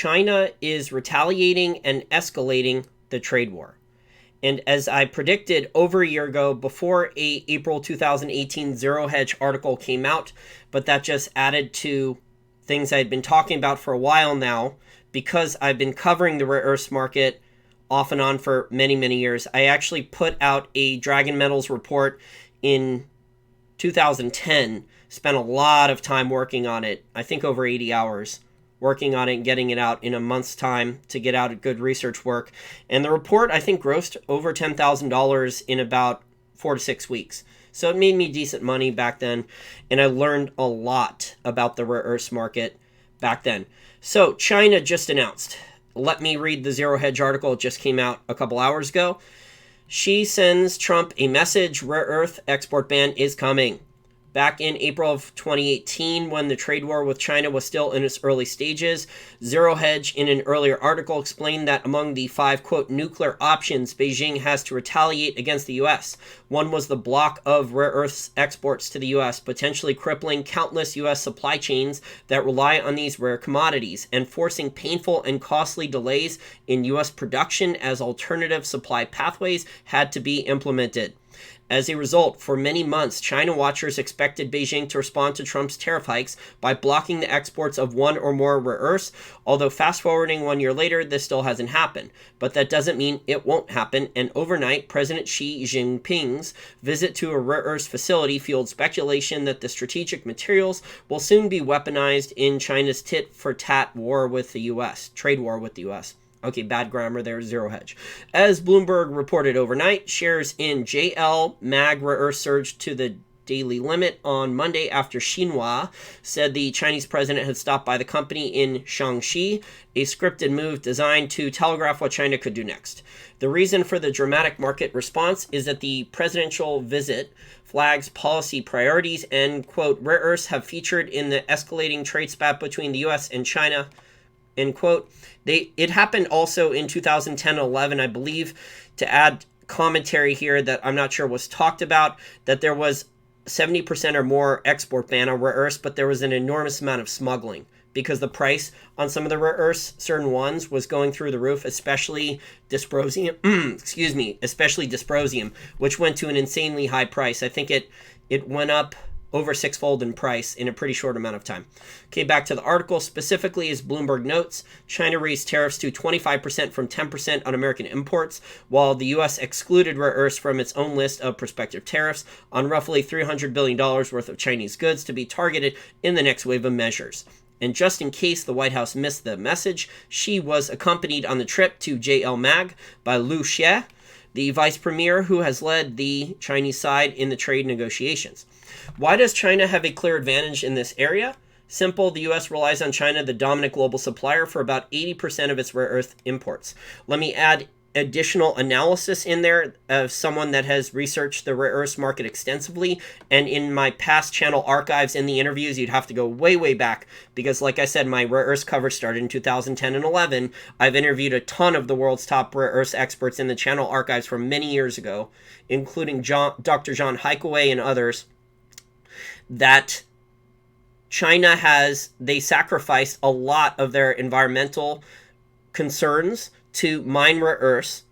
China is retaliating and escalating the trade war. And as I predicted over a year ago, before a April 2018 Zero Hedge article came out, but that just added to things I had been talking about for a while now, because I've been covering the rare earths market off and on for many, many years. I actually put out a Dragon Metals report in 2010, spent a lot of time working on it, I think over 80 hours, working on it and getting it out in a month's time to get out a good research work. And the report, I think, grossed over $10,000 in about 4 to 6 weeks. So it made me decent money back then, and I learned a lot about the rare earths market back then. So China just announced, let me read the Zero Hedge article, it just came out a couple hours ago. She sends Trump a message, rare earth export ban is coming. Back in April of 2018, when the trade war with China was still in its early stages, Zero Hedge, in an earlier article, explained that among the 5, quote, nuclear options Beijing has to retaliate against the U.S., one was the block of rare earths exports to the U.S., potentially crippling countless U.S. supply chains that rely on these rare commodities, and forcing painful and costly delays in U.S. production as alternative supply pathways had to be implemented. As a result, for many months, China watchers expected Beijing to respond to Trump's tariff hikes by blocking the exports of one or more rare earths, although fast-forwarding 1 year later, this still hasn't happened. But that doesn't mean it won't happen, and overnight, President Xi Jinping's visit to a rare earths facility fueled speculation that the strategic materials will soon be weaponized in China's tit-for-tat war with the U.S., trade war with the U.S. Okay, bad grammar there, Zero Hedge. As Bloomberg reported overnight, shares in JL Mag Rare Earth surged to the daily limit on Monday after Xinhua said the Chinese president had stopped by the company in Shaanxi, a scripted move designed to telegraph what China could do next. The reason for the dramatic market response is that the presidential visit flags policy priorities and, quote, rare earths have featured in the escalating trade spat between the U.S. and China, end quote. It happened also in 2010 and 11, I believe, to add commentary here that I'm not sure was talked about, that there was 70% or more export ban on rare earths, but there was an enormous amount of smuggling because the price on some of the rare earths, certain ones, was going through the roof, especially dysprosium, especially dysprosium, which went to an insanely high price. I think it went up over sixfold in price in a pretty short amount of time. Okay, back to the article. Specifically, as Bloomberg notes, China raised tariffs to 25% from 10% on American imports, while the U.S. excluded rare earths from its own list of prospective tariffs on roughly $300 billion worth of Chinese goods to be targeted in the next wave of measures. And just in case the White House missed the message, she was accompanied on the trip to JL Mag by Liu Xie, the vice premier who has led the Chinese side in the trade negotiations. Why does China have a clear advantage in this area? Simple, the U.S. relies on China, the dominant global supplier, for about 80% of its rare earth imports. Let me add additional analysis in there of someone that has researched the rare earths market extensively. And in my past channel archives in the interviews, you'd have to go way, way back because, like I said, my rare earths coverage started in 2010 and 11. I've interviewed a ton of the world's top rare earths experts in the channel archives from many years ago, including Dr. John Hikeway and others, that China they sacrificed a lot of their environmental concerns to mine rare earths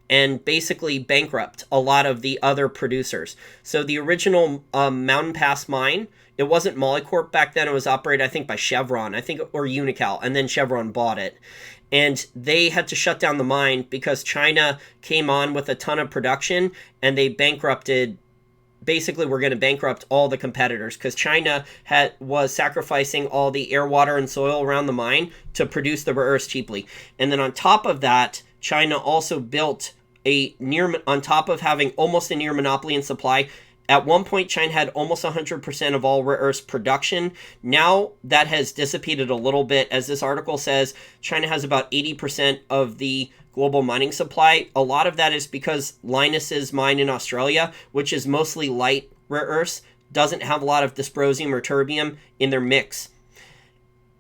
and basically bankrupt a lot of the other producers. So the original Mountain Pass mine, it wasn't Molycorp back then. It was operated, I think, by Chevron, or Unocal, and then Chevron bought it. And they had to shut down the mine because China came on with a ton of production and they bankrupted. Basically, we're going to bankrupt all the competitors because China was sacrificing all the air, water, and soil around the mine to produce the rare earths cheaply. And then on top of that, China also built on top of having almost a near monopoly in supply. At one point, China had almost 100% of all rare earths production. Now that has dissipated a little bit. As this article says, China has about 80% of the global mining supply. A lot of that is because Linus's mine in Australia, which is mostly light rare earths, doesn't have a lot of dysprosium or terbium in their mix.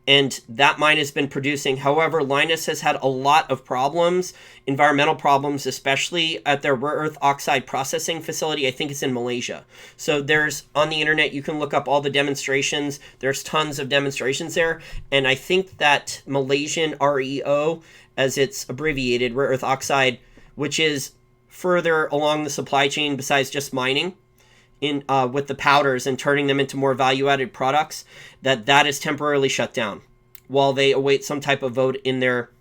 and that mine has been producing. However, Lynas has had a lot of problems, environmental problems, especially at their rare earth oxide processing facility. I think it's in Malaysia. So there's, on the internet, you can look up all the demonstrations. There's tons of demonstrations there. And I think that Malaysian REO, as it's abbreviated, rare earth oxide, which is further along the supply chain besides just mining, in with the powders and turning them into more value-added products, that is temporarily shut down while they await some type of vote in their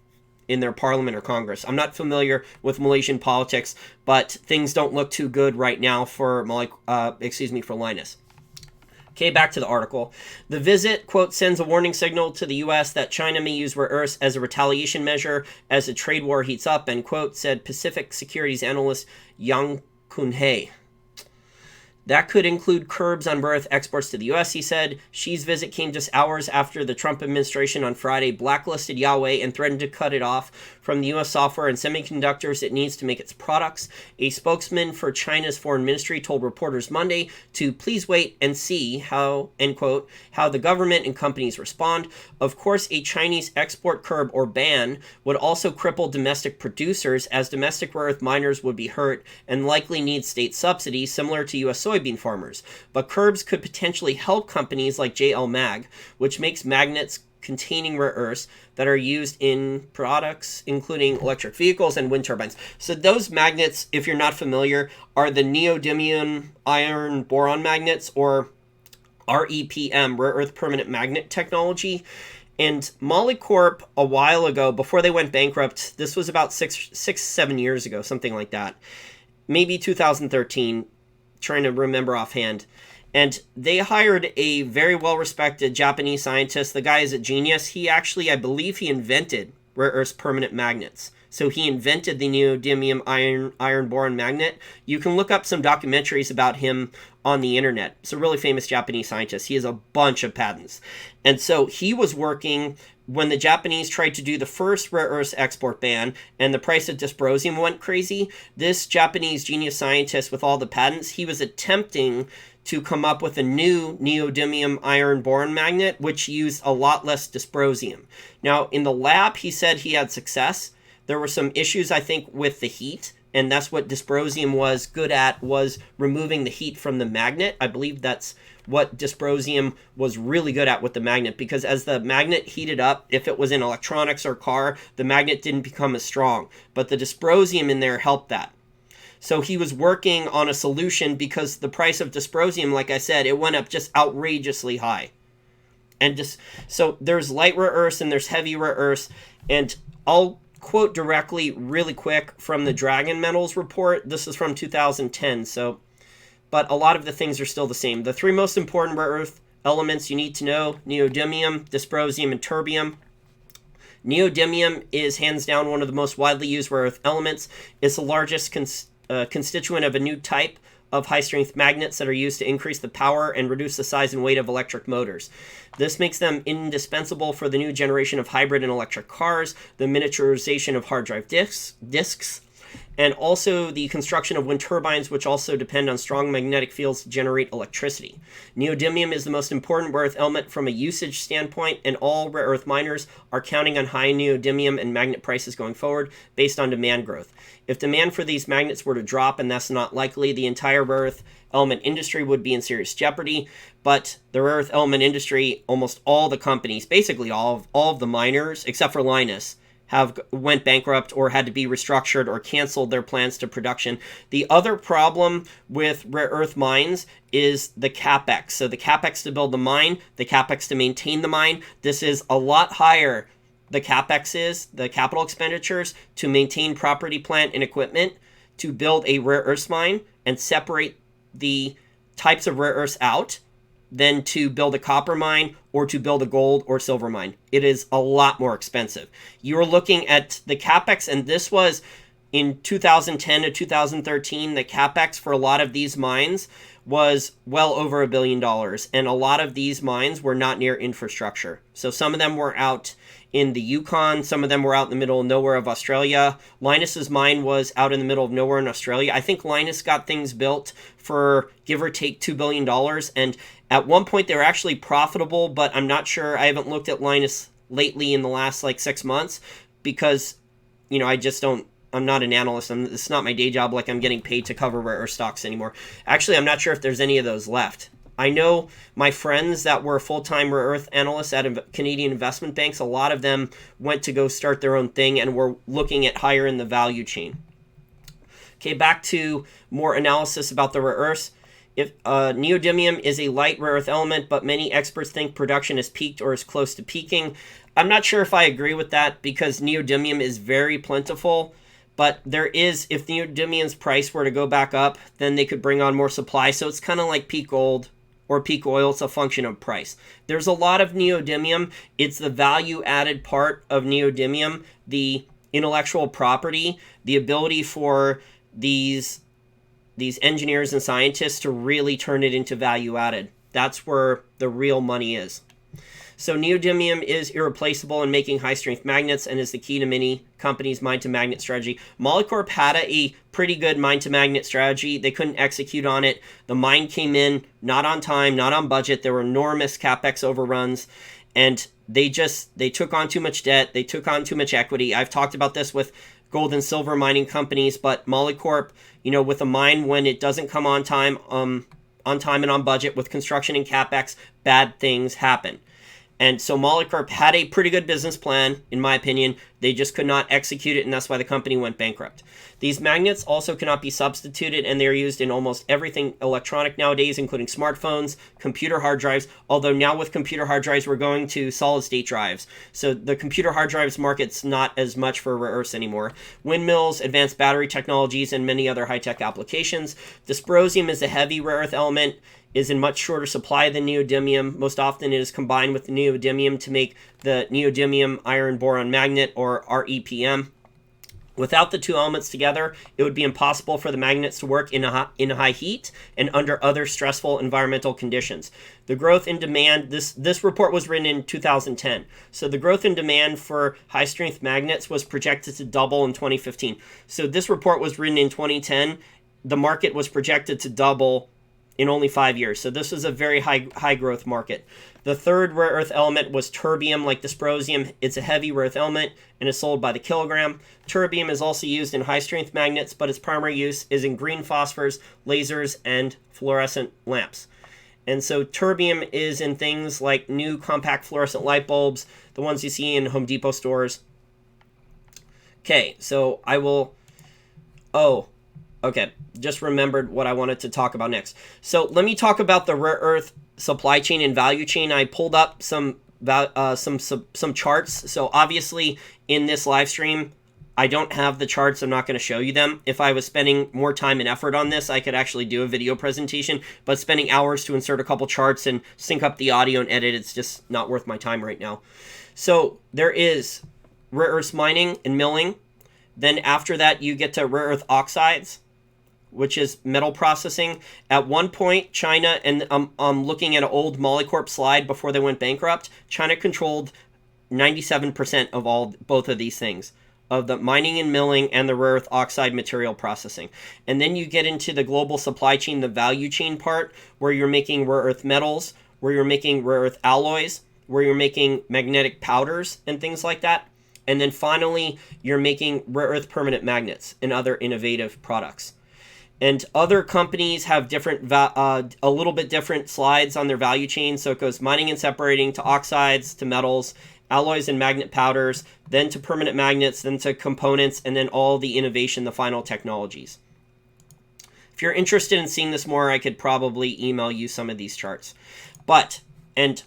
parliament or Congress. I'm not familiar with Malaysian politics, but things don't look too good right now for Lynas. Okay, back to the article. The visit, quote, sends a warning signal to the U.S. that China may use rare earths as a retaliation measure as the trade war heats up, end quote, said Pacific Securities analyst Yang Kunhei. That could include curbs on rare earth exports to the U.S., he said. Xi's visit came just hours after the Trump administration on Friday blacklisted Huawei and threatened to cut it off from the U.S. software and semiconductors it needs to make its products. A spokesman for China's foreign ministry told reporters Monday to please wait and see how, end quote, how the government and companies respond. Of course, a Chinese export curb or ban would also cripple domestic producers, as domestic rare earth miners would be hurt and likely need state subsidies similar to U.S. soybean farmers. But curbs could potentially help companies like JL Mag, which makes magnets containing rare earths that are used in products including electric vehicles and wind turbines. So those magnets, if you're not familiar, are the neodymium iron boron magnets, or REPM, rare earth permanent magnet technology. And Molycorp, a while ago, before they went bankrupt, this was about 7 years ago, something like that, maybe 2013, trying to remember offhand. And they hired a very well-respected Japanese scientist. The guy is a genius. He actually, I believe he invented rare earth permanent magnets. So he invented the neodymium iron boron magnet. You can look up some documentaries about him on the internet. It's a really famous Japanese scientist. He has a bunch of patents. And so he was working when the Japanese tried to do the first rare earths export ban and the price of dysprosium went crazy. This Japanese genius scientist with all the patents, he was attempting to come up with a new neodymium iron boron magnet, which used a lot less dysprosium. Now, in the lab, he said he had success. There were some issues, I think, with the heat, and that's what dysprosium was good at, was removing the heat from the magnet. I believe that's what dysprosium was really good at with the magnet, because as the magnet heated up, if it was in electronics or car, the magnet didn't become as strong. But the dysprosium in there helped that. So he was working on a solution because the price of dysprosium, like I said, it went up just outrageously high. And just so there's light rare earths and there's heavy rare earths, and I'll quote directly really quick from the Dragon Metals report. This is from 2010, so but a lot of the things are still the same. The three most important rare earth elements you need to know: neodymium, dysprosium, and terbium. Neodymium is hands down one of the most widely used rare earth elements. It's the largest constituent of a new type of high-strength magnets that are used to increase the power and reduce the size and weight of electric motors. This makes them indispensable for the new generation of hybrid and electric cars, the miniaturization of hard drive disks, and also the construction of wind turbines, which also depend on strong magnetic fields to generate electricity. Neodymium is the most important rare earth element from a usage standpoint, and all rare earth miners are counting on high neodymium and magnet prices going forward based on demand growth. If demand for these magnets were to drop, and that's not likely, the entire rare earth element industry would be in serious jeopardy. But the rare earth element industry, almost all the companies, basically all of the miners, except for Lynas, went bankrupt or had to be restructured or canceled their plans to production. The other problem with rare earth mines is the capex. So the capex to build the mine, the capex to maintain the mine, this is a lot higher. The capex is the capital expenditures to maintain property, plant, and equipment to build a rare earth mine and separate the types of rare earths out than to build a copper mine or to build a gold or silver mine. It is a lot more expensive. You're looking at the capex, and this was in 2010 to 2013, the capex for a lot of these mines was well over $1 billion. And a lot of these mines were not near infrastructure. So some of them were out in the Yukon. Some of them were out in the middle of nowhere of Australia. Lynas's mine was out in the middle of nowhere in Australia. I think Lynas got things built for give or take $2 billion. And At one point, they were actually profitable, but I'm not sure. I haven't looked at Linus lately in the last like 6 months because, I just don't. I'm not an analyst. It's not my day job. Like I'm getting paid to cover rare earth stocks anymore. Actually, I'm not sure if there's any of those left. I know my friends that were full-time rare earth analysts at Canadian investment banks. A lot of them went to go start their own thing and were looking at higher in the value chain. Okay, back to more analysis about the rare earths. If neodymium is a light rare earth element, but many experts think production has peaked or is close to peaking. I'm not sure if I agree with that because neodymium is very plentiful. But there is, if neodymium's price were to go back up, then they could bring on more supply. So it's kind of like peak gold or peak oil. It's a function of price. There's a lot of neodymium. It's the value added part of neodymium, the intellectual property, the ability for these engineers and scientists to really turn it into value added. That's where the real money is. So neodymium is irreplaceable in making high-strength magnets and is the key to many companies' mine-to-magnet strategy. Molycorp had a pretty good mine-to-magnet strategy. They couldn't execute on it. The mine came in not on time, not on budget. There were enormous capex overruns, and they took on too much debt. They took on too much equity. I've talked about this with gold and silver mining companies, but Molycorp, with a mine when it doesn't come on time and on budget with construction and capex, bad things happen. And so Molycorp had a pretty good business plan, in my opinion. They just could not execute it, and that's why the company went bankrupt. These magnets also cannot be substituted, and they are used in almost everything electronic nowadays, including smartphones, computer hard drives, although now with computer hard drives, we're going to solid-state drives. So the computer hard drives market's not as much for rare earths anymore. Windmills, advanced battery technologies, and many other high-tech applications. Dysprosium is a heavy rare earth element, is in much shorter supply than neodymium. Most often it is combined with neodymium to make the neodymium iron boron magnet, or REPM. Without the two elements together, it would be impossible for the magnets to work in high heat and under other stressful environmental conditions. The growth in demand, this report was written in 2010. So the growth in demand for high-strength magnets was projected to double in 2015. So this report was written in 2010. The market was projected to double in only 5 years. So this was a very high growth market. The third rare earth element was terbium, like dysprosium. It's a heavy rare earth element and is sold by the kilogram. Terbium is also used in high strength magnets, but its primary use is in green phosphors, lasers, and fluorescent lamps. And so terbium is in things like new compact fluorescent light bulbs, the ones you see in Home Depot stores. Okay, so okay, just remembered what I wanted to talk about next. So let me talk about the rare earth supply chain and value chain. I pulled up some charts. So obviously in this live stream, I don't have the charts. I'm not going to show you them. If I was spending more time and effort on this, I could actually do a video presentation, but spending hours to insert a couple charts and sync up the audio and edit, it's just not worth my time right now. So there is rare earth mining and milling. Then after that, you get to rare earth oxides, which is metal processing. At one point, China, and I'm looking at an old Molycorp slide before they went bankrupt, China controlled 97% of both of these things, of the mining and milling and the rare earth oxide material processing. And then you get into the global supply chain, the value chain part, where you're making rare earth metals, where you're making rare earth alloys, where you're making magnetic powders and things like that. And then finally, you're making rare earth permanent magnets and other innovative products. And other companies have different, a little bit different slides on their value chain. So it goes mining and separating to oxides, to metals, alloys and magnet powders, then to permanent magnets, then to components, and then all the innovation, the final technologies. If you're interested in seeing this more, I could probably email you some of these charts. And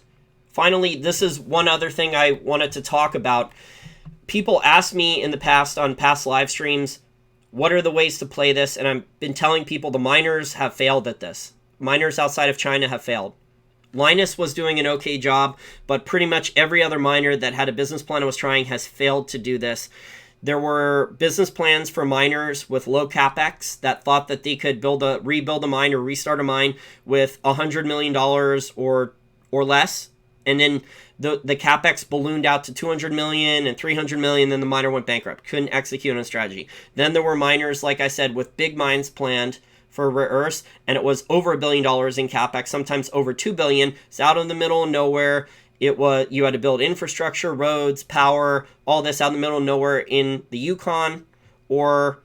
finally, this is one other thing I wanted to talk about. People asked me in the past on past live streams, what are the ways to play this? And I've been telling people the miners have failed at this. Miners outside of China have failed. Linus was doing an okay job, but pretty much every other miner that had a business plan and was trying has failed to do this. There were business plans for miners with low capex that thought that they could rebuild a mine or restart a mine with $100 million or less. And then the capex ballooned out to $200 million and $300 million, then the miner went bankrupt, couldn't execute on a strategy. Then there were miners, like I said, with big mines planned, for rare earths, and it was over $1 billion in capex, sometimes over $2 billion. It's out in the middle of nowhere. You had to build infrastructure, roads, power, all this out in the middle of nowhere in the Yukon or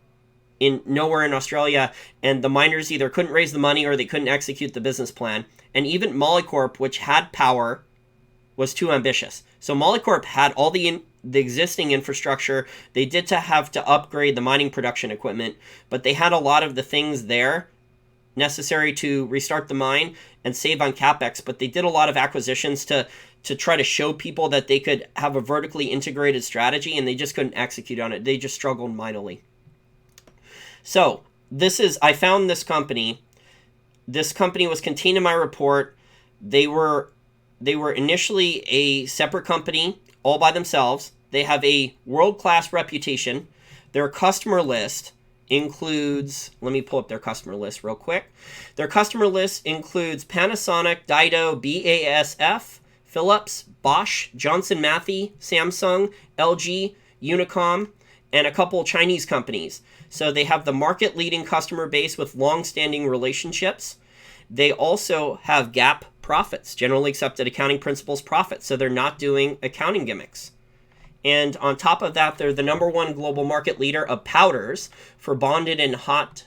in nowhere in Australia, and the miners either couldn't raise the money or they couldn't execute the business plan. And even Molycorp, which had power, was too ambitious. So Molycorp had all the existing infrastructure. They did have to upgrade the mining production equipment, but they had a lot of the things there necessary to restart the mine and save on capex. But they did a lot of acquisitions to try to show people that they could have a vertically integrated strategy, and they just couldn't execute on it. They just struggled mightily. So I found this company. This company was contained in my report. They were initially a separate company all by themselves. They have a world-class reputation. Their customer list includes, let me pull up their customer list real quick. Their customer list includes Panasonic, Dido, BASF, Philips, Bosch, Johnson Matthey, Samsung, LG, Unicom, and a couple Chinese companies. So they have the market-leading customer base with long-standing relationships. They also have GAAP profits, generally accepted accounting principles profits, so they're not doing accounting gimmicks. And on top of that, they're the #1 global market leader of powders for bonded and hot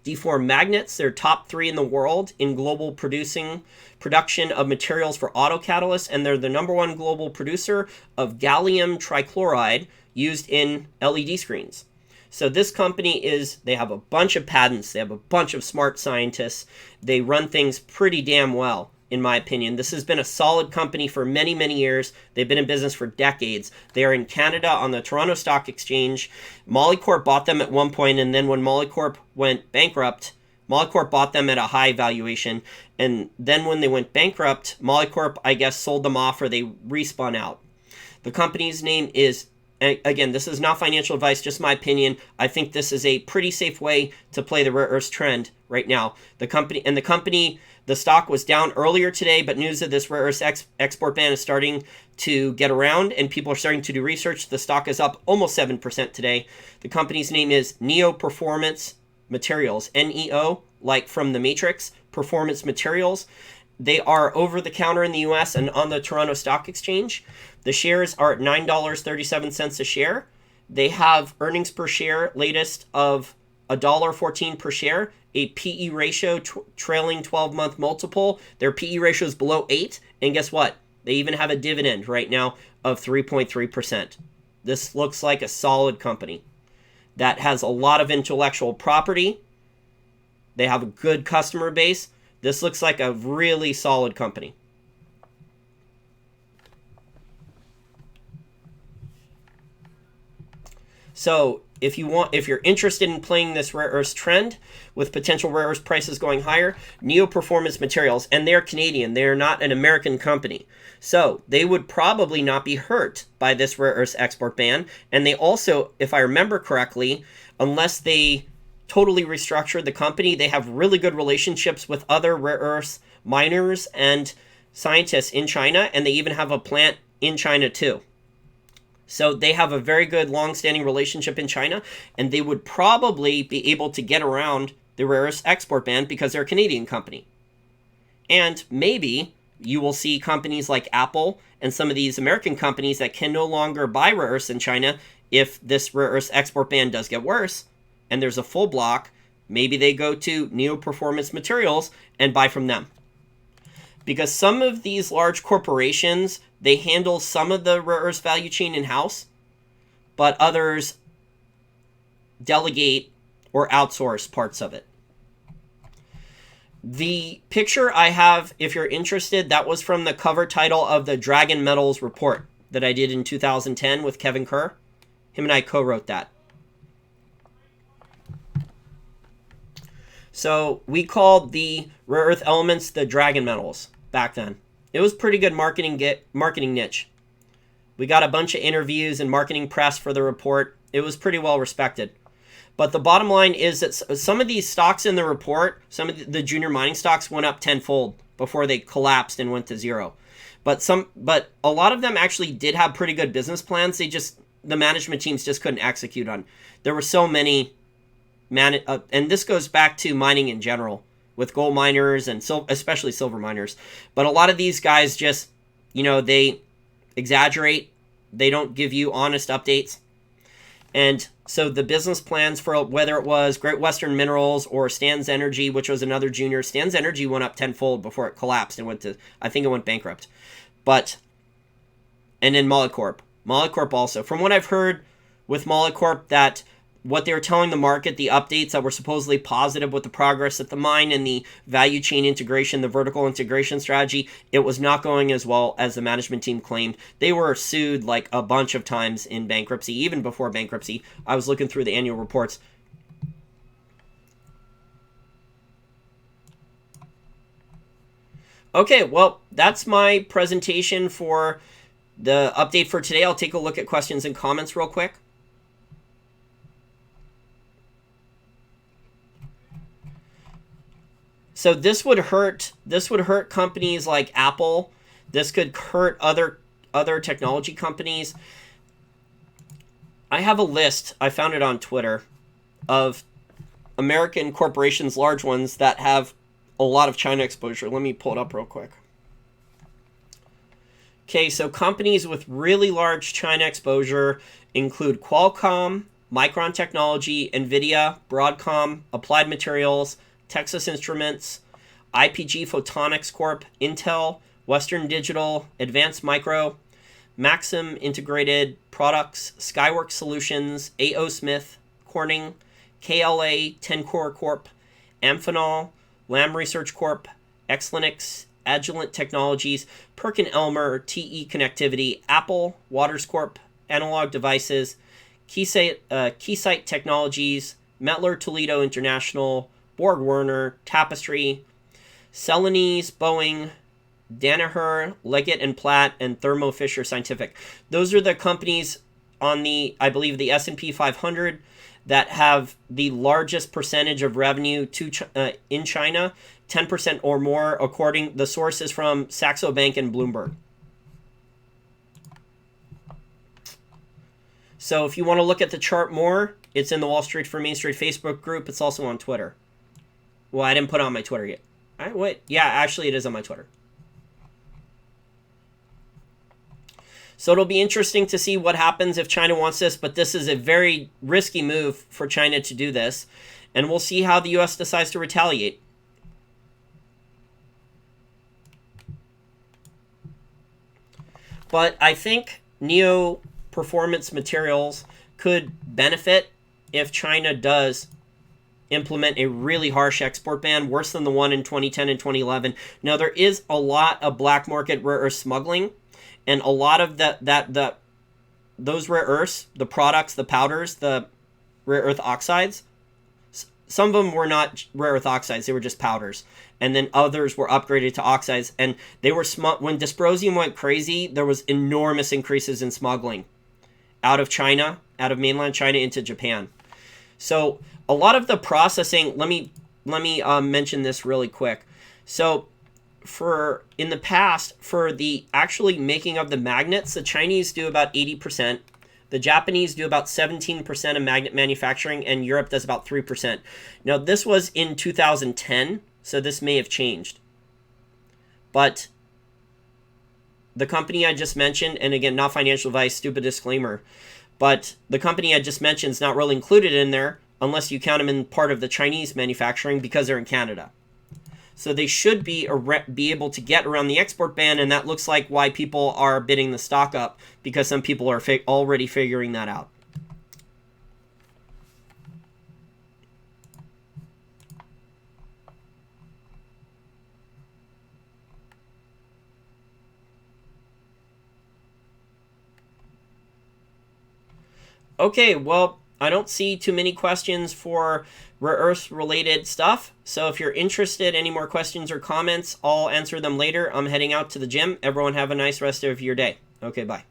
deformed magnets. They're top 3 in the world in global production of materials for auto catalysts, and they're the #1 global producer of gallium trichloride used in LED screens. So this company they have a bunch of patents. They have a bunch of smart scientists. They run things pretty damn well, in my opinion. This has been a solid company for many, many years. They've been in business for decades. They are in Canada on the Toronto Stock Exchange. Molycorp bought them at one point, and then when Molycorp went bankrupt, Molycorp bought them at a high valuation. And then when they went bankrupt, Molycorp, I guess, sold them off or they respun out. The company's name is, again, this is not financial advice, just my opinion. I think this is a pretty safe way to play the rare earths trend right now. The stock was down earlier today, but news of this rare earths export ban is starting to get around, and people are starting to do research. The stock is up almost 7% today. The company's name is Neo Performance Materials, NEO, like from the Matrix, Performance Materials. They are over the counter in the US and on the Toronto Stock Exchange. The shares are at $9.37 a share. They have earnings per share latest of $1.14 per share, a PE ratio trailing 12-month multiple. Their PE ratio is below 8, and guess what? They even have a dividend right now of 3.3%. This looks like a solid company that has a lot of intellectual property. They have a good customer base. This looks like a really solid company. So if you're interested in playing this rare earths trend with potential rare earths prices going higher, Neo Performance Materials, and they're Canadian, they're not an American company. So they would probably not be hurt by this rare earths export ban. And they also, if I remember correctly, unless they totally restructured the company, they have really good relationships with other rare earths miners and scientists in China, and they even have a plant in China too. So they have a very good long-standing relationship in China, and they would probably be able to get around the rare earths export ban because they're a Canadian company. And maybe you will see companies like Apple and some of these American companies that can no longer buy rare earths in China if this rare earths export ban does get worse and there's a full block. Maybe they go to Neo Performance Materials and buy from them. Because some of these large corporations, they handle some of the rare earths value chain in-house, but others delegate or outsource parts of it. The picture I have, if you're interested, that was from the cover title of the Dragon Metals report that I did in 2010 with Kevin Kerr. Him and I co-wrote that. So we called the rare earth elements the Dragon Metals back then. It was pretty good marketing niche. We got a bunch of interviews and marketing press for the report. It was pretty well respected. But the bottom line is that some of these stocks in the report, some of the junior mining stocks went up tenfold before they collapsed and went to zero. But a lot of them actually did have pretty good business plans. The management teams just couldn't execute on. There were so many and this goes back to mining in general with gold miners and especially silver miners. But a lot of these guys just, they exaggerate. They don't give you honest updates. And so the business plans for whether it was Great Western Minerals or Stans Energy, which was another junior, Stans Energy went up tenfold before it collapsed and I think it went bankrupt. And then Molycorp also. From what I've heard with Molycorp, that what they were telling the market, the updates that were supposedly positive with the progress at the mine and the value chain integration, the vertical integration strategy, it was not going as well as the management team claimed. They were sued like a bunch of times in bankruptcy, even before bankruptcy. I was looking through the annual reports. Okay, well, that's my presentation for the update for today. I'll take a look at questions and comments real quick. So this would hurt companies like Apple. This could hurt other technology companies. I have a list, I found it on Twitter, of American corporations, large ones, that have a lot of China exposure. Let me pull it up real quick. Okay, so companies with really large China exposure include Qualcomm, Micron Technology, NVIDIA, Broadcom, Applied Materials, Texas Instruments, IPG Photonics Corp, Intel, Western Digital, Advanced Micro, Maxim Integrated Products, Skyworks Solutions, A.O. Smith, Corning, KLA, Tencor Corp, Amphenol, Lam Research Corp, Exlinix, Agilent Technologies, Perkin-Elmer, TE Connectivity, Apple, Waters Corp, Analog Devices, Keysight Technologies, Mettler Toledo International, Borg Warner, Tapestry, Celanese, Boeing, Danaher, Leggett & Platt, and Thermo Fisher Scientific. Those are the companies on I believe, the S&P 500 that have the largest percentage of revenue in China, 10% or more, according the sources from Saxo Bank and Bloomberg. So if you want to look at the chart more, it's in the Wall Street for Main Street Facebook group. It's also on Twitter. Well, I didn't put it on my Twitter yet. Wait. Yeah, actually it is on my Twitter. So it'll be interesting to see what happens if China wants this, but this is a very risky move for China to do this, and we'll see how the U.S. decides to retaliate. But I think Neo Performance Materials could benefit if China does implement a really harsh export ban, worse than the one in 2010 and 2011. Now, there is a lot of black market rare earth smuggling, and a lot of those rare earths, the products, the powders, the rare earth oxides, some of them were not rare earth oxides, they were just powders. And then others were upgraded to oxides, and they were when dysprosium went crazy, there was enormous increases in smuggling out of China, out of mainland China into Japan. So a lot of the processing, let me mention this really quick. So in the past, for the actually making of the magnets, the Chinese do about 80%. The Japanese do about 17% of magnet manufacturing, and Europe does about 3%. Now, this was in 2010, so this may have changed. But the company I just mentioned, and again, not financial advice, stupid disclaimer, but the company I just mentioned is not really included in there unless you count them in part of the Chinese manufacturing because they're in Canada. So they should be able to get around the export ban, and that looks like why people are bidding the stock up, because some people are already figuring that out. Okay, well, I don't see too many questions for rare earth related stuff. So if you're interested, any more questions or comments, I'll answer them later. I'm heading out to the gym. Everyone have a nice rest of your day. Okay, bye.